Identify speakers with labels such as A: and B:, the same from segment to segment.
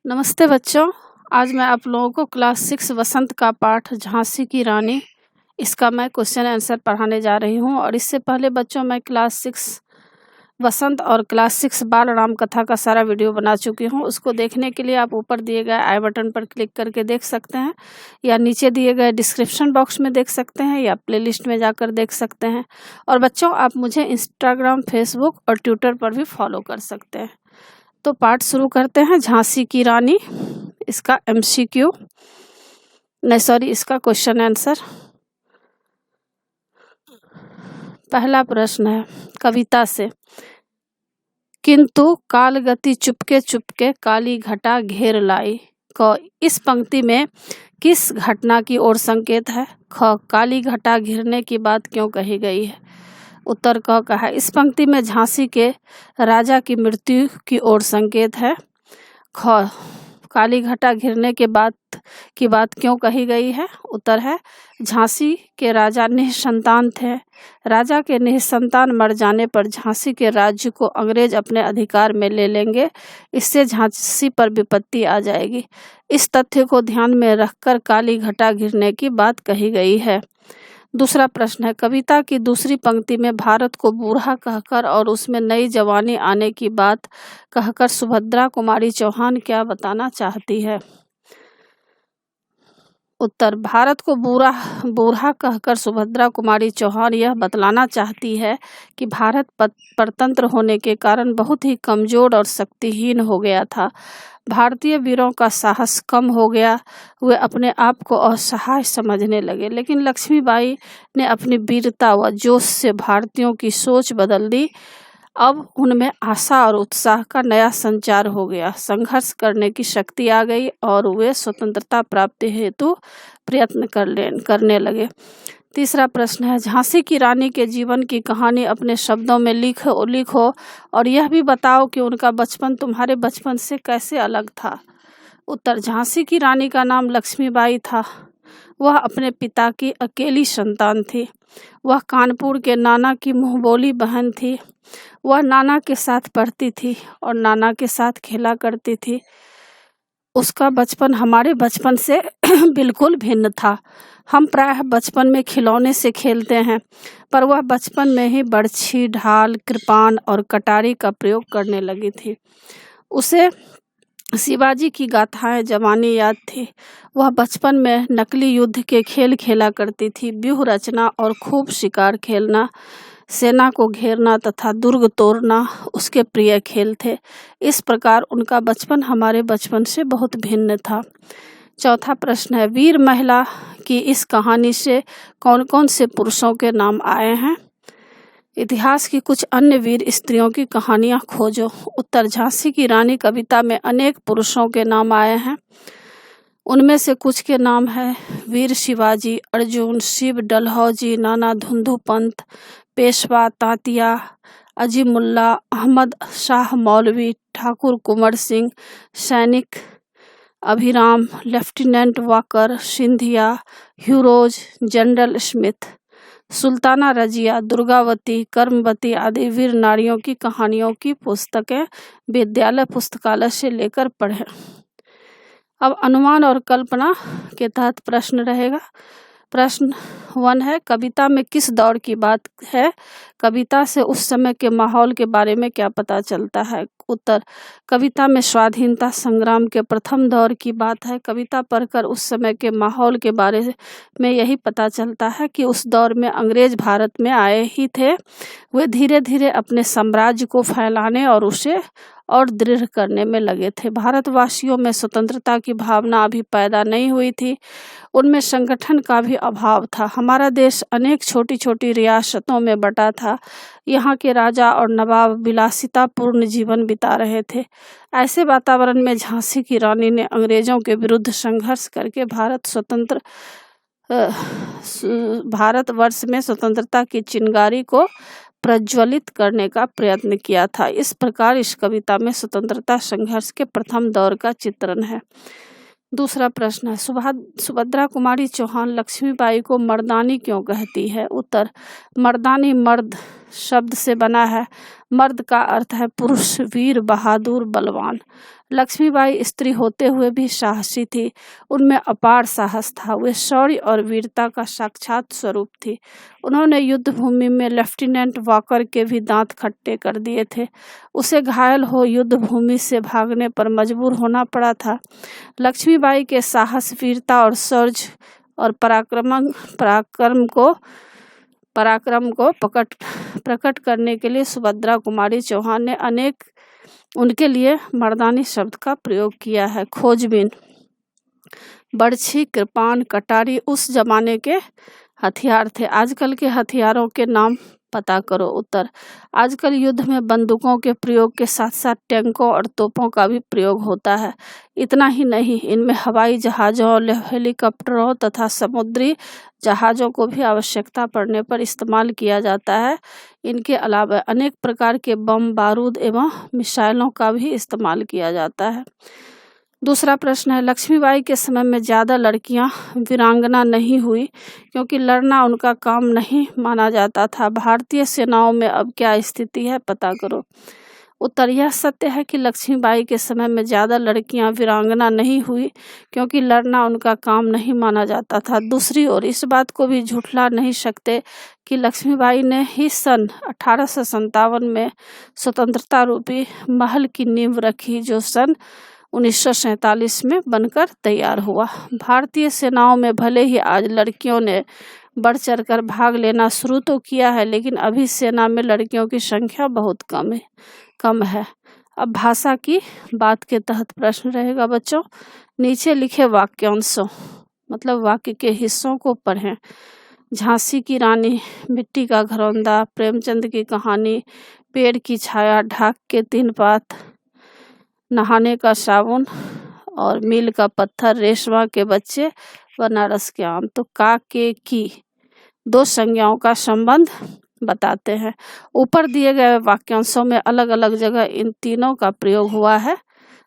A: नमस्ते बच्चों। आज मैं आप लोगों को क्लास 6 वसंत का पाठ झांसी की रानी इसका मैं क्वेश्चन आंसर पढ़ाने जा रही हूं। और इससे पहले बच्चों मैं क्लास 6 वसंत और क्लास 6 बाल राम कथा का सारा वीडियो बना चुकी हूं। उसको देखने के लिए आप ऊपर दिए गए आई बटन पर क्लिक करके देख सकते हैं, या नीचे दिए गए डिस्क्रिप्शन बॉक्स में देख सकते हैं, या प्लेलिस्ट में जाकर देख सकते हैं। और बच्चों आप मुझे इंस्टाग्राम, फेसबुक और ट्विटर पर भी फॉलो कर सकते हैं। तो पाठ शुरू करते हैं। झांसी की रानी, इसका MCQ नहीं सॉरी इसका क्वेश्चन आंसर। पहला प्रश्न है कविता से, किंतु काल गति चुपके चुपके काली घटा घेर लाई। क इस पंक्ति में किस घटना की ओर संकेत है? ख काली घटा घिरने की बात क्यों कही गई है? उत्तर क का है। इस पंक्ति में झांसी के राजा की मृत्यु की ओर संकेत है। ख काली घटा घिरने के बाद की बात क्यों कही गई है? उत्तर है झांसी के राजा निःसंतान थे। राजा के निःसंतान मर जाने पर झांसी के राज्य को अंग्रेज अपने अधिकार में ले लेंगे। इससे झांसी पर विपत्ति आ जाएगी। इस तथ्य को ध्यान में रखकर काली घटा घिरने की बात कही गई है। दूसरा प्रश्न है, कविता की दूसरी पंक्ति में भारत को बूढ़ा कहकर और उसमें नई जवानी आने की बात कहकर सुभद्रा कुमारी चौहान क्या बताना चाहती है? उत्तर, भारत को बूढ़ा कहकर सुभद्रा कुमारी चौहान यह बतलाना चाहती है कि भारत परतंत्र होने के कारण बहुत ही कमजोर और शक्तिहीन हो गया था। भारतीय वीरों का साहस कम हो गया, वे अपने आप को असहाय समझने लगे। लेकिन लक्ष्मीबाई ने अपनी वीरता व जोश से भारतीयों की सोच बदल दी। अब उनमें आशा और उत्साह का नया संचार हो गया, संघर्ष करने की शक्ति आ गई और वे स्वतंत्रता प्राप्ति हेतु प्रयत्न करने लगे। तीसरा प्रश्न है, झांसी की रानी के जीवन की कहानी अपने शब्दों में लिखो और यह भी बताओ कि उनका बचपन तुम्हारे बचपन से कैसे अलग था। उत्तर, झांसी की रानी का नाम लक्ष्मीबाई था। वह अपने पिता की अकेली संतान थी। वह कानपुर के नाना की मुंहबोली बहन थी। वह नाना के साथ पढ़ती थी और नाना के साथ खेला करती थी। उसका बचपन हमारे बचपन से बिल्कुल भिन्न था। हम प्रायः बचपन में खिलौने से खेलते हैं, पर वह बचपन में ही बर्छी, ढाल, कृपान और कटारी का प्रयोग करने लगी थी। उसे शिवाजी की गाथाएं जवानी याद थी। वह बचपन में नकली युद्ध के खेल खेला करती थी। व्यूह रचना और खूब शिकार खेलना, सेना को घेरना तथा दुर्ग तोड़ना उसके प्रिय खेल थे। इस प्रकार उनका बचपन हमारे बचपन से बहुत भिन्न था। चौथा प्रश्न है, वीर महिला की इस कहानी से कौन कौन से पुरुषों के नाम आए हैं? इतिहास की कुछ अन्य वीर स्त्रियों की कहानियां खोजो। उत्तर, झांसी की रानी कविता में अनेक पुरुषों के नाम आए हैं। उनमें से कुछ के नाम है वीर शिवाजी, अर्जुन, शिव डलहौजी, नाना धुंधु पंत, पेशवा तांतिया, अजीमुल्ला, अहमद शाह मौलवी, ठाकुर कुंवर सिंह, सैनिक Abhiram, lieutenant Walker, Scindia, Hugh Rose, general Smith, Sultana Razia, Durgavati, Karmavati आदि वीर नारियों की कहानियों की पुस्तकें विद्यालय पुस्तकालय से लेकर पढ़ें। अब अनुमान और कल्पना के तहत प्रश्न रहेगा। प्रश्न 1 है, कविता में किस दौर की बात है? कविता से उस समय के माहौल के बारे में क्या पता चलता है? उत्तर, कविता में स्वाधीनता संग्राम के प्रथम दौर की बात है। कविता पढ़कर उस समय के माहौल के बारे में यही पता चलता है कि उस दौर में अंग्रेज भारत में आए ही थे। वे धीरे धीरे अपने साम्राज्य को फैलाने और उसे और दृढ़ करने में लगे थे। भारतवासियों में स्वतंत्रता की भावना अभी पैदा नहीं हुई थी। उनमें संगठन का भी अभाव था। हमारा देश अनेक छोटी छोटी रियासतों में बटा था। यहाँ के राजा और नवाब विलासितापूर्ण जीवन बिता रहे थे। ऐसे वातावरण में झांसी की रानी ने अंग्रेजों के विरुद्ध संघर्ष करके भारतवर्ष में स्वतंत्रता की चिंगारी को प्रज्वलित करने का प्रयत्न किया था। इस प्रकार इस कविता में स्वतंत्रता संघर्ष के प्रथम दौर का चित्रण है। दूसरा प्रश्न है, सुभद्रा कुमारी चौहान लक्ष्मीबाई को मर्दानी क्यों कहती है? उत्तर, मर्दानी मर्द शब्द से बना है। मर्द का अर्थ है पुरुष, वीर, बहादुर, बलवान। लक्ष्मीबाई स्त्री होते हुए भी साहसी थी। उनमें अपार साहस था। वे शौर्य और वीरता का साक्षात स्वरूप थी। उन्होंने युद्ध भूमि में लेफ्टिनेंट वॉकर के भी दांत खट्टे कर दिए थे। उसे घायल हो युद्ध भूमि से भागने पर मजबूर होना पड़ा था। लक्ष्मीबाई के साहस, वीरता और शौर्य और पराक्रम को प्रकट करने के लिए सुभद्रा कुमारी चौहान ने अनेक उनके लिए मर्दानी शब्द का प्रयोग किया है। खोजबीन, बर्छी, कृपान, कटारी उस जमाने के हथियार थे। आजकल के हथियारों के नाम पता करो। उत्तर, आजकल युद्ध में बंदूकों के प्रयोग के साथ साथ टैंकों और तोपों का भी प्रयोग होता है। इतना ही नहीं, इनमें हवाई जहाज़ों, हेलीकॉप्टरों तथा समुद्री जहाज़ों को भी आवश्यकता पड़ने पर इस्तेमाल किया जाता है। इनके अलावा अनेक प्रकार के बम, बारूद एवं मिसाइलों का भी इस्तेमाल किया जाता है। दूसरा प्रश्न है, लक्ष्मीबाई के समय में ज़्यादा लड़कियां वीरांगना नहीं हुई क्योंकि लड़ना उनका काम नहीं माना जाता था। भारतीय सेनाओं में अब क्या स्थिति है, पता करो। उत्तर, यह सत्य है कि लक्ष्मीबाई के समय में ज़्यादा लड़कियां वीरांगना नहीं हुई क्योंकि लड़ना उनका काम नहीं माना जाता था। दूसरी ओर इस बात को भी झुठला नहीं सकते कि लक्ष्मीबाई ने ही सन 1857 में स्वतंत्रता रूपी महल की नींव रखी, जो सन 1947 में बनकर तैयार हुआ। भारतीय सेनाओं में भले ही आज लड़कियों ने बढ़ चढ़कर भाग लेना शुरू तो किया है, लेकिन अभी सेना में लड़कियों की संख्या बहुत कम है। अब भाषा की बात के तहत प्रश्न रहेगा बच्चों। नीचे लिखे वाक्यांशों मतलब वाक्य के हिस्सों को पढ़ें। झांसी की रानी, मिट्टी का घरौंदा, प्रेमचंद की कहानी, पेड़ की छाया, ढाक के 3 पात, नहाने का साबुन और मील का पत्थर, रेशमा के बच्चे, बनारस के आम। तो का, के, की 2 संज्ञाओं का संबंध बताते हैं। ऊपर दिए गए वाक्यांशों में अलग अलग जगह इन तीनों का प्रयोग हुआ है।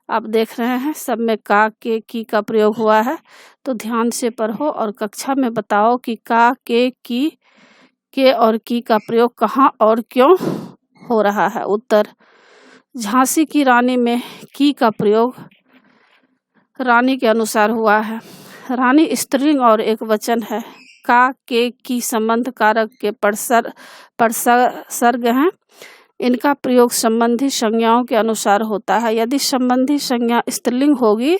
A: आप देख रहे हैं सब में का, के, की का प्रयोग हुआ है। तो ध्यान से पढ़ो और कक्षा में बताओ कि का, के, की, के और की का प्रयोग कहाँ और क्यों हो रहा है। उत्तर, झांसी की रानी में की का प्रयोग रानी के अनुसार हुआ है। रानी स्त्रीलिंग और एक वचन है। का, के, की संबंध कारक के परसर्ग हैं। इनका प्रयोग संबंधी संज्ञाओं के अनुसार होता है। यदि संबंधी संज्ञा स्त्रीलिंग होगी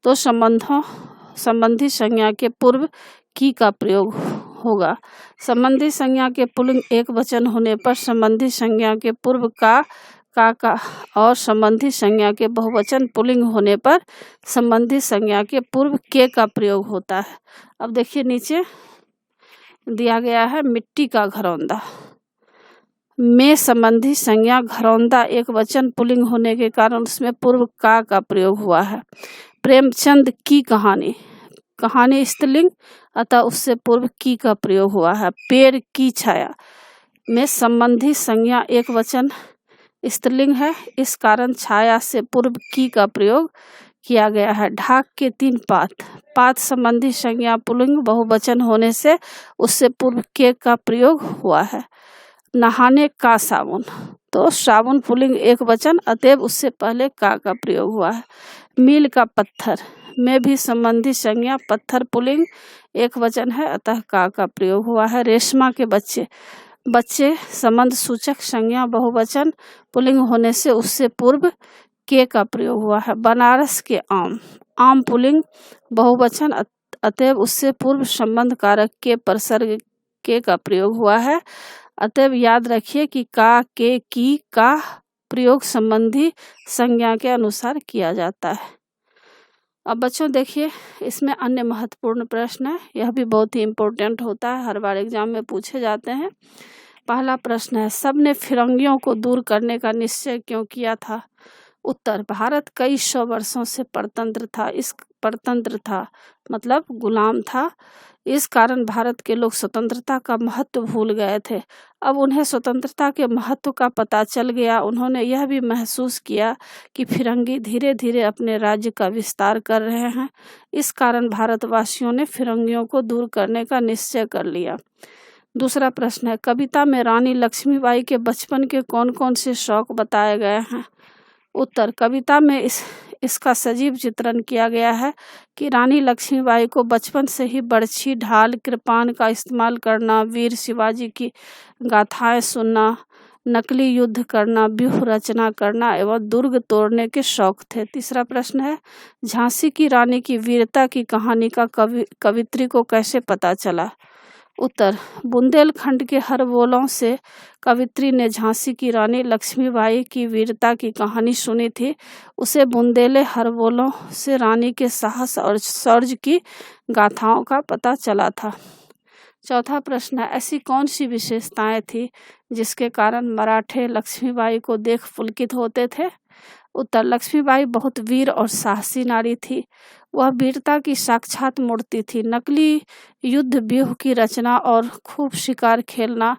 A: तो संबंधी संज्ञा के पूर्व की का प्रयोग होगा। संबंधी संज्ञा के पुल्लिंग एक वचन होने पर संबंधी संज्ञा के पूर्व का और संबंधी संज्ञा के बहुवचन पुल्लिंग होने पर संबंधी संज्ञा के पूर्व के का प्रयोग होता है। अब देखिए नीचे दिया गया है मिट्टी का घरौंदा में संबंधी संज्ञा घरौंदा एक वचन पुल्लिंग होने के कारण उसमें पूर्व का प्रयोग हुआ है। प्रेमचंद की कहानी स्त्रीलिंग अतः उससे पूर्व की का प्रयोग हुआ है। पेड़ की छाया में संबंधी संज्ञा एक वचन स्त्रीलिंग है, इस कारण छाया से पूर्व की का प्रयोग किया गया है। ढाक के 3 पात संबंधी संज्ञा पुल्लिंग बहुवचन होने से उससे पूर्व के का प्रयोग हुआ है। नहाने का साबुन, तो साबुन पुल्लिंग एक वचन अतएव उससे पहले का प्रयोग हुआ है। मील का पत्थर में भी संबंधी संज्ञा पत्थर पुल्लिंग एक वचन है अतः का प्रयोग हुआ है। रेशमा के बच्चे संबंध सूचक संज्ञा बहुवचन पुल्लिंग होने से उससे पूर्व के का प्रयोग हुआ है। बनारस के आम पुल्लिंग बहुवचन अतएव उससे पूर्व संबंध कारक के परसर्ग के का प्रयोग हुआ है। अतएव याद रखिए कि का, के, की का प्रयोग संबंधी संज्ञा के अनुसार किया जाता है। अब बच्चों देखिए इसमें अन्य महत्वपूर्ण प्रश्न है, यह भी बहुत ही इम्पोर्टेंट होता है, हर बार एग्जाम में पूछे जाते हैं। पहला प्रश्न है, सबने फिरंगियों को दूर करने का निश्चय क्यों किया था। उत्तर, भारत कई 100 वर्षों से परतंत्र था मतलब गुलाम था। इस कारण भारत के लोग स्वतंत्रता का महत्व भूल गए थे। अब उन्हें स्वतंत्रता के महत्व का पता चल गया। उन्होंने यह भी महसूस किया कि फिरंगी धीरे धीरे अपने राज्य का विस्तार कर रहे हैं। इस कारण भारतवासियों ने फिरंगियों को दूर करने का निश्चय कर लिया। दूसरा प्रश्न है, कविता में रानी लक्ष्मीबाई के बचपन के कौन कौन से शौक बताए गए हैं? उत्तर, कविता में इसका सजीव चित्रण किया गया है कि रानी लक्ष्मीबाई को बचपन से ही बर्छी, ढाल, कृपाण का इस्तेमाल करना, वीर शिवाजी की गाथाएं सुनना, नकली युद्ध करना, व्यूह रचना करना एवं दुर्ग तोड़ने के शौक थे। तीसरा प्रश्न है, झांसी की रानी की वीरता की कहानी का कवित्री को कैसे पता चला? उत्तर, बुंदेलखंड के हरबोलों से कवित्री ने झांसी की रानी लक्ष्मीबाई की वीरता की कहानी सुनी थी। उसे बुंदेले हरबोलों से रानी के साहस और शौर्य की गाथाओं का पता चला था। चौथा प्रश्न है, ऐसी कौन सी विशेषताएं थी जिसके कारण मराठे लक्ष्मीबाई को देख पुलकित होते थे? उत्तर, लक्ष्मीबाई बहुत वीर और साहसी नारी थी। वह वीरता की साक्षात मूर्ति थी। नकली युद्ध व्यूह की रचना और खूब शिकार खेलना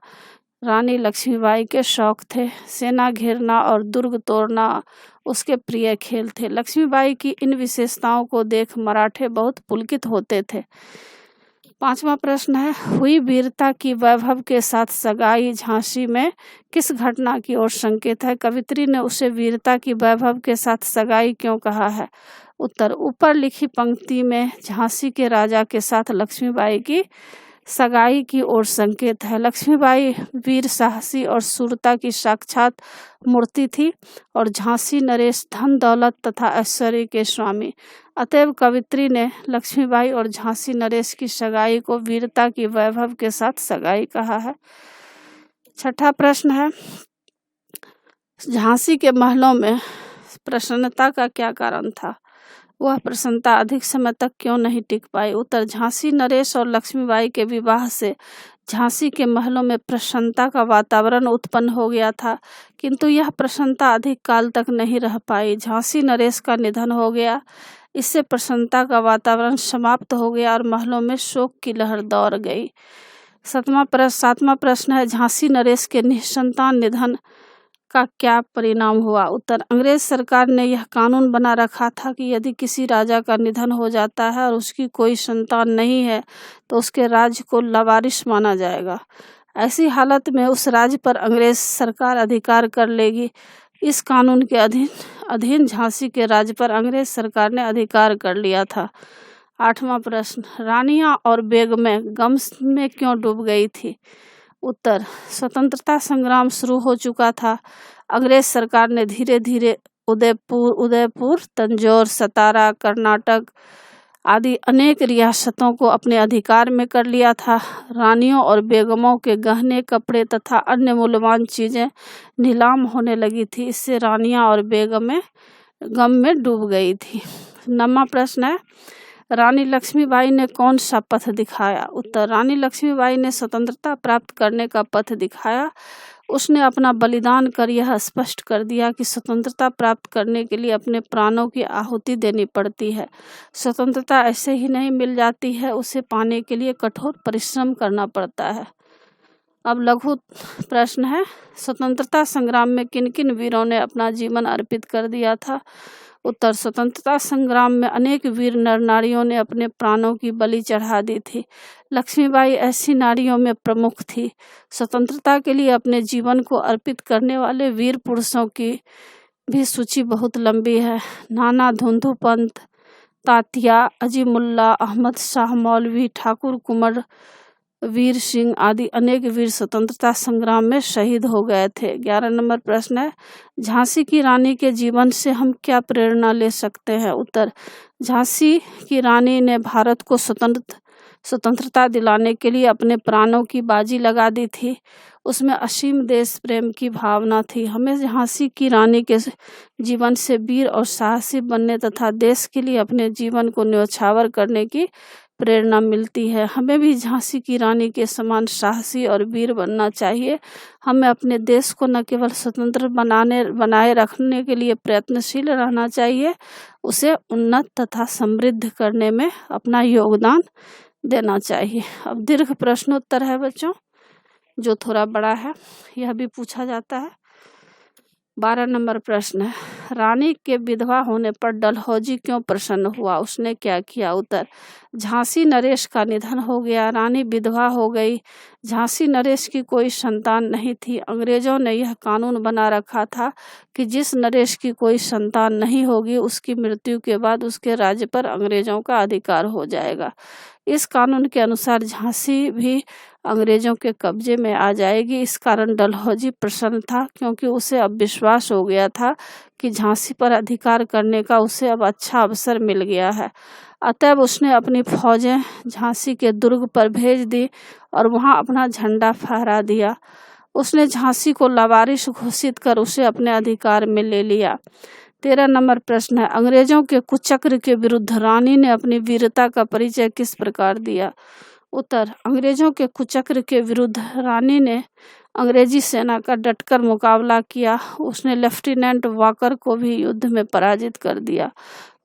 A: रानी लक्ष्मीबाई के शौक थे। सेना घेरना और दुर्ग तोड़ना उसके प्रिय खेल थे। लक्ष्मीबाई की इन विशेषताओं को देख मराठे बहुत पुलकित होते थे। पांचवा प्रश्न है, हुई वीरता की वैभव के साथ सगाई झांसी में किस घटना की ओर संकेत है? कवित्री ने उसे वीरता की वैभव के साथ सगाई क्यों कहा है? उत्तर, ऊपर लिखी पंक्ति में झांसी के राजा के साथ लक्ष्मीबाई की सगाई की ओर संकेत है। लक्ष्मीबाई वीर, साहसी और शूरता की साक्षात मूर्ति थी और झांसी नरेश धन दौलत तथा ऐश्वर्य के स्वामी। अतएव कवित्री ने लक्ष्मीबाई और झांसी नरेश की सगाई को वीरता की वैभव के साथ सगाई कहा है। छठा प्रश्न है, झांसी के महलों में प्रसन्नता का क्या कारण था? वह प्रसन्नता अधिक समय तक क्यों नहीं टिक पाई? उत्तर, झांसी नरेश और लक्ष्मीबाई के विवाह से झांसी के महलों में प्रसन्नता का वातावरण उत्पन्न हो गया था, किंतु यह प्रसन्नता अधिक काल तक नहीं रह पाई। झांसी नरेश का निधन हो गया, इससे प्रसन्नता का वातावरण समाप्त हो गया और महलों में शोक की लहर दौड़ गई। सातवां प्रश्न है, झांसी नरेश के निसंतान निधन का क्या परिणाम हुआ? उत्तर, अंग्रेज सरकार ने यह कानून बना रखा था कि यदि किसी राजा का निधन हो जाता है और उसकी कोई संतान नहीं है तो उसके राज्य को लावारिस माना जाएगा। ऐसी हालत में उस राज्य पर अंग्रेज सरकार अधिकार कर लेगी। इस कानून के अधीन झांसी के राज्य पर अंग्रेज सरकार ने अधिकार कर लिया था। आठवां प्रश्न, रानियां और बेगमें गम में क्यों डूब गई थी? उत्तर, स्वतंत्रता संग्राम शुरू हो चुका था। अंग्रेज सरकार ने धीरे धीरे उदयपुर, तंजौर, सतारा, कर्नाटक आदि अनेक रियासतों को अपने अधिकार में कर लिया था। रानियों और बेगमों के गहने, कपड़े तथा अन्य मूल्यवान चीजें नीलाम होने लगी थी। इससे रानियां और बेगमें गम में डूब गई थी। 9वां प्रश्न है, रानी लक्ष्मीबाई ने कौन सा पथ दिखाया? उत्तर, रानी लक्ष्मीबाई ने स्वतंत्रता प्राप्त करने का पथ दिखाया। उसने अपना बलिदान कर यह स्पष्ट कर दिया कि स्वतंत्रता प्राप्त करने के लिए अपने प्राणों की आहुति देनी पड़ती है। स्वतंत्रता ऐसे ही नहीं मिल जाती है, उसे पाने के लिए कठोर परिश्रम करना पड़ता है। अब लघु प्रश्न है, स्वतंत्रता संग्राम में किन किन वीरों ने अपना जीवन अर्पित कर दिया था? उत्तर, स्वतंत्रता संग्राम में अनेक वीर नर नारियों ने अपने प्राणों की बलि चढ़ा दी थी। लक्ष्मीबाई ऐसी नारियों में प्रमुख थी। स्वतंत्रता के लिए अपने जीवन को अर्पित करने वाले वीर पुरुषों की भी सूची बहुत लंबी है। नाना धुंधु पंत, तात्या, अजीमुल्ला, अहमद शाह मौलवी, ठाकुर कुंवर, वीर सिंह आदि अनेक वीर स्वतंत्रता संग्राम में शहीद हो गए थे। 11 नंबर प्रश्न है, झांसी की रानी के जीवन से हम क्या प्रेरणा ले सकते हैं? उत्तर, झांसी की रानी ने भारत को स्वतंत्रता दिलाने के लिए अपने प्राणों की बाजी लगा दी थी। उसमें असीम देश प्रेम की भावना थी। हमें झांसी की रानी के जीवन से वीर और साहसी बनने तथा देश के लिए अपने जीवन को न्यौछावर करने की प्रेरणा मिलती है। हमें भी झांसी की रानी के समान साहसी और वीर बनना चाहिए। हमें अपने देश को न केवल स्वतंत्र बनाए रखने के लिए प्रयत्नशील रहना चाहिए, उसे उन्नत तथा समृद्ध करने में अपना योगदान देना चाहिए। अब दीर्घ प्रश्नोत्तर है बच्चों, जो थोड़ा बड़ा है, यह भी पूछा जाता है। 12 नंबर प्रश्न है, रानी के विधवा होने पर डलहौजी क्यों प्रसन्न हुआ? उसने क्या किया? उत्तर, झांसी नरेश का निधन हो गया, रानी विधवा हो गई। झांसी नरेश की कोई संतान नहीं थी। अंग्रेजों ने यह कानून बना रखा था कि जिस नरेश की कोई संतान नहीं होगी उसकी मृत्यु के बाद उसके राज्य पर अंग्रेजों का अधिकार हो जाएगा। इस कानून के अनुसार झांसी भी अंग्रेजों के कब्जे में आ जाएगी। इस कारण डलहौजी प्रसन्न था, क्योंकि उसे अब विश्वास हो गया था कि झांसी पर अधिकार करने का उसे अब अच्छा अवसर मिल गया है। अतएव उसने अपनी फौजें झांसी के दुर्ग पर भेज दी और वहां अपना झंडा फहरा दिया। उसने झांसी को लावारिस घोषित कर उसे अपने अधिकार में ले लिया। 13 नंबर प्रश्न है, अंग्रेजों के कुचक्र के विरुद्ध रानी ने अपनी वीरता का परिचय किस प्रकार दिया? उत्तर, अंग्रेजों के कुचक्र के विरुद्ध रानी ने अंग्रेजी सेना का डटकर मुकाबला किया। उसने लेफ्टिनेंट वॉकर को भी युद्ध में पराजित कर दिया।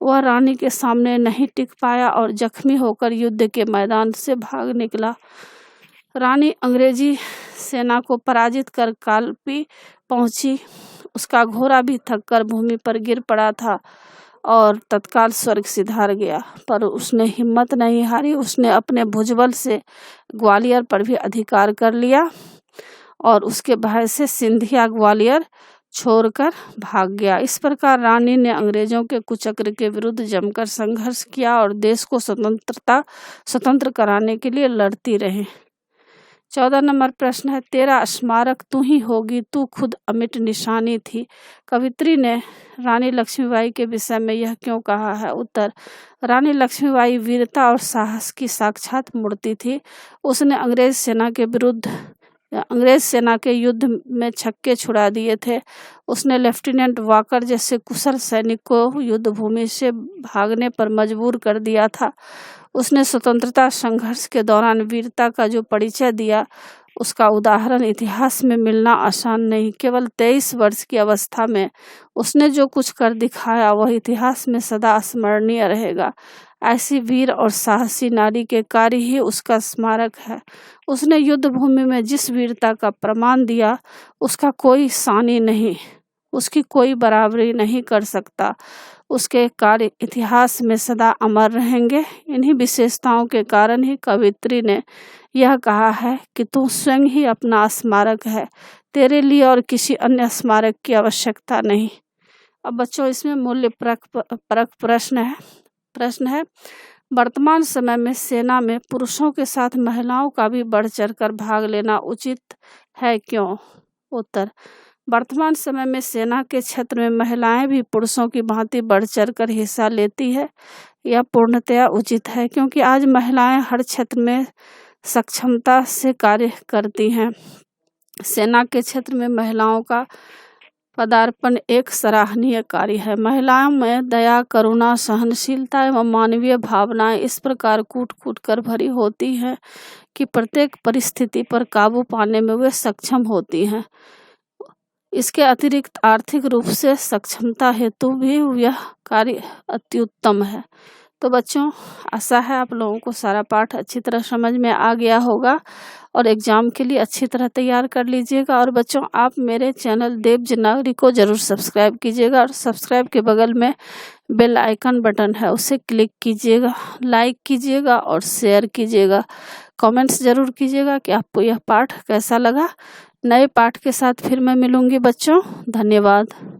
A: वह रानी के सामने नहीं टिक पाया और जख्मी होकर युद्ध के मैदान से भाग निकला। रानी अंग्रेजी सेना को पराजित कर कालपी पहुंची। उसका घोड़ा भी थककर भूमि पर गिर पड़ा था और तत्काल स्वर्ग सिधार गया, पर उसने हिम्मत नहीं हारी। उसने अपने भुजबल से ग्वालियर पर भी अधिकार कर लिया और उसके भय से सिंधिया ग्वालियर छोड़कर भाग गया। इस प्रकार रानी ने अंग्रेजों के कुचक्र के विरुद्ध जमकर संघर्ष किया और देश को स्वतंत्र कराने के लिए लड़ती रही। 14 नंबर प्रश्न है, तेरा स्मारक तू ही होगी, तू खुद अमिट निशानी थी। कवित्री ने रानी लक्ष्मीबाई के विषय में यह क्यों कहा है? उत्तर, रानी लक्ष्मीबाई वीरता और साहस की साक्षात मूर्ति थी। उसने अंग्रेज सेना के युद्ध में छक्के छुड़ा दिए थे। उसने लेफ्टिनेंट वॉकर जैसे कुशल सैनिक को युद्ध भूमि से भागने पर मजबूर कर दिया था। उसने स्वतंत्रता संघर्ष के दौरान वीरता का जो परिचय दिया, उसका उदाहरण इतिहास में मिलना आसान नहीं। केवल 23 वर्ष की अवस्था में उसने जो कुछ कर दिखाया वह इतिहास में सदा स्मरणीय रहेगा। ऐसी वीर और साहसी नारी के कार्य ही उसका स्मारक है। उसने युद्ध भूमि में जिस वीरता का प्रमाण दिया उसका कोई सानी नहीं, उसकी कोई बराबरी नहीं कर सकता। उसके कार्य इतिहास में सदा अमर रहेंगे। इन्हीं विशेषताओं के कारण ही कवित्री ने यह कहा है कि तू स्वयं ही अपना स्मारक है, तेरे लिए और किसी अन्य स्मारक की आवश्यकता नहीं। अब बच्चों इसमें मूल्य परक प्रश्न है, वर्तमान समय में सेना में पुरुषों के साथ महिलाओं का भी बढ़ चढ़कर भाग लेना उचित है, क्यों? उत्तर, वर्तमान समय में सेना के क्षेत्र में महिलाएं भी पुरुषों की भांति बढ़ चढ़कर हिस्सा लेती है। यह पूर्णतया उचित है, क्योंकि आज महिलाएं हर क्षेत्र में सक्षमता से कार्य करती हैं। सेना के क्षेत्र में महिलाओं का पदार्पण एक सराहनीय कार्य है। महिलाओं में दया, करुणा, सहनशीलता एवं मानवीय भावनाएं इस प्रकार कूट कूट कर भरी होती हैं कि प्रत्येक परिस्थिति पर काबू पाने में वे सक्षम होती हैं। इसके अतिरिक्त आर्थिक रूप से सक्षमता हेतु भी यह कार्य अत्युत्तम है। तो बच्चों, आशा है आप लोगों को सारा पाठ अच्छी तरह समझ में आ गया होगा और एग्ज़ाम के लिए अच्छी तरह तैयार कर लीजिएगा। और बच्चों, आप मेरे चैनल देवजी नागरी को ज़रूर सब्सक्राइब कीजिएगा और सब्सक्राइब के बगल में बेल आइकन बटन है, उसे क्लिक कीजिएगा, लाइक कीजिएगा और शेयर कीजिएगा। कमेंट्स ज़रूर कीजिएगा कि आपको यह पाठ कैसा लगा। नए पाठ के साथ फिर मैं मिलूँगी बच्चों। धन्यवाद।